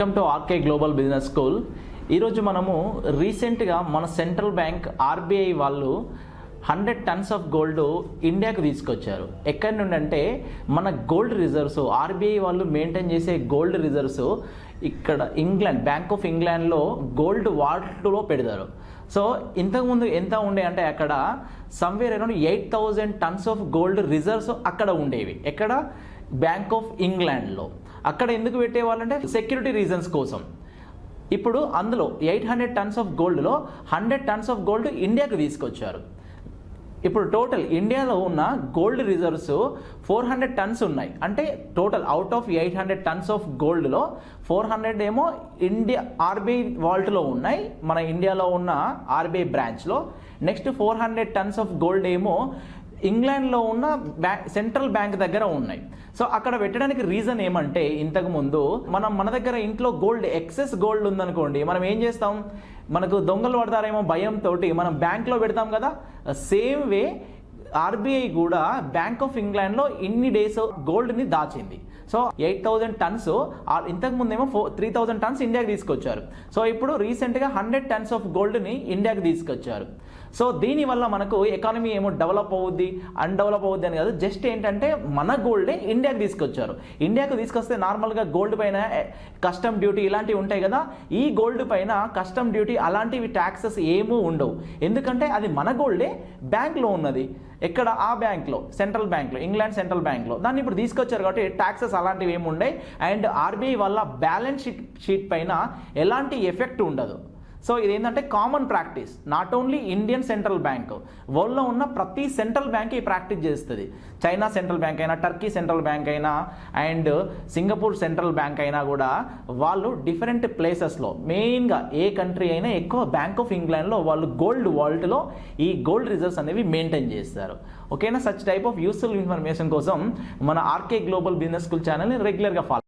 Welcome to RK global business school. ఈరోజు మనము రీసెంట్గా మన సెంట్రల్ బ్యాంక్ ఆర్బీఐ వాళ్ళు 100 టన్స్ ఆఫ్ గోల్డ్ ఇండియాకు తీసుకొచ్చారు. ఎక్కడి నుండి అంటే మన గోల్డ్ రిజర్వ్స్ ఆర్బీఐ వాళ్ళు మెయింటైన్ చేసే గోల్డ్ రిజర్వ్స్ ఇక్కడ ఇంగ్లాండ్ బ్యాంక్ ఆఫ్ ఇంగ్లాండ్లో గోల్డ్ వాల్ట్లో పెడతారు. సో ఇంతకుముందు ఎంత ఉండే అంటే అక్కడ somewhere around 8,000 tons of gold reserves అక్కడ ఉండేవి. ఎక్కడ? బ్యాంక్ ఆఫ్ ఇంగ్లాండ్లో. అక్కడ ఎందుకు పెట్టేవాళ్ళంటే సెక్యూరిటీ రీజన్స్ కోసం. ఇప్పుడు అందులో 800 టన్స్ ఆఫ్ గోల్డ్లో 100 టన్స్ ఆఫ్ గోల్డ్ ఇండియాకు తీసుకొచ్చారు. ఇప్పుడు టోటల్ ఇండియాలో ఉన్న గోల్డ్ రిజర్వ్స్ 400 టన్స్ ఉన్నాయి. అంటే total out of 800 tons of గోల్డ్లో 400 ఏమో ఇండియా ఆర్బీఐ వాల్ట్లో ఉన్నాయి, మన ఇండియాలో ఉన్న ఆర్బీఐ బ్రాంచ్లో. నెక్స్ట్ 400 టన్స్ ఆఫ్ గోల్డ్ ఏమో ఇంగ్లాండ్లో ఉన్న సెంట్రల్ బ్యాంక్ దగ్గర ఉన్నాయి. సో అక్కడ పెట్టడానికి రీజన్ ఏమంటే, ఇంతకుముందు మన దగ్గర ఇంట్లో గోల్డ్ ఎక్సెస్ గోల్డ్ ఉందనుకోండి, మనం ఏం చేస్తాం, మనకు దొంగలు పడతారేమో భయంతో మనం బ్యాంక్లో పెడతాం కదా. సేమ్ వే ఆర్బీఐ కూడా బ్యాంక్ ఆఫ్ ఇంగ్లాండ్లో ఇన్ని డేస్ గోల్డ్ని దాచింది. సో 8,000 టన్స్, ఇంతకుముందేమో 3,000 టన్స్ ఇండియాకి తీసుకొచ్చారు. సో ఇప్పుడు రీసెంట్గా 100 టన్స్ ఆఫ్ గోల్డ్ని ఇండియాకి తీసుకొచ్చారు. సో దీనివల్ల మనకు ఎకానమీ ఏమో డెవలప్ అవుద్ది, అన్డెవలప్ అవుద్ది అని కాదు, జస్ట్ ఏంటంటే మన గోల్డే ఇండియాకి తీసుకొచ్చారు. ఇండియాకు తీసుకొస్తే నార్మల్గా గోల్డ్ పైన కస్టమ్ డ్యూటీ ఇలాంటివి ఉంటాయి కదా, ఈ గోల్డ్ పైన కస్టమ్ డ్యూటీ అలాంటివి ట్యాక్సెస్ ఏమూ ఉండవు. ఎందుకంటే అది మన గోల్డే బ్యాంక్లో ఉన్నది. ఎక్కడ? ఆ బ్యాంక్లో, సెంట్రల్ బ్యాంక్లో, ఇంగ్లాండ్ సెంట్రల్ బ్యాంక్లో. దాన్ని ఇప్పుడు తీసుకొచ్చారు కాబట్టి ట్యాక్సెస్ అలాంటివి ఏమి ఉండవు. అండ్ ఆర్బీఐ వల్ల బ్యాలెన్స్ షీట్ పైన ఎలాంటి ఎఫెక్ట్ ఉండదు. సో ఇదేంటంటే common practice. Not only Indian central bank, వరల్డ్లో ఉన్న ప్రతి సెంట్రల్ బ్యాంక్ ఈ ప్రాక్టీస్ చేస్తుంది. చైనా సెంట్రల్ బ్యాంక్ అయినా, టర్కీ సెంట్రల్ బ్యాంక్ అయినా, అండ్ సింగపూర్ సెంట్రల్ బ్యాంక్ అయినా కూడా వాళ్ళు డిఫరెంట్ ప్లేసెస్లో, మెయిన్గా ఏ కంట్రీ అయినా ఎక్కువ బ్యాంక్ ఆఫ్ ఇంగ్లాండ్లో వాళ్ళు గోల్డ్ వాల్ట్లో ఈ గోల్డ్ రిజర్వ్స్ అనేవి మెయింటైన్ చేస్తారు. ఓకేనా? Such type of useful information కోసం మన ఆర్కే గ్లోబల్ బిజినెస్ స్కూల్ ఛానల్ని రెగ్యులర్గా ఫాలో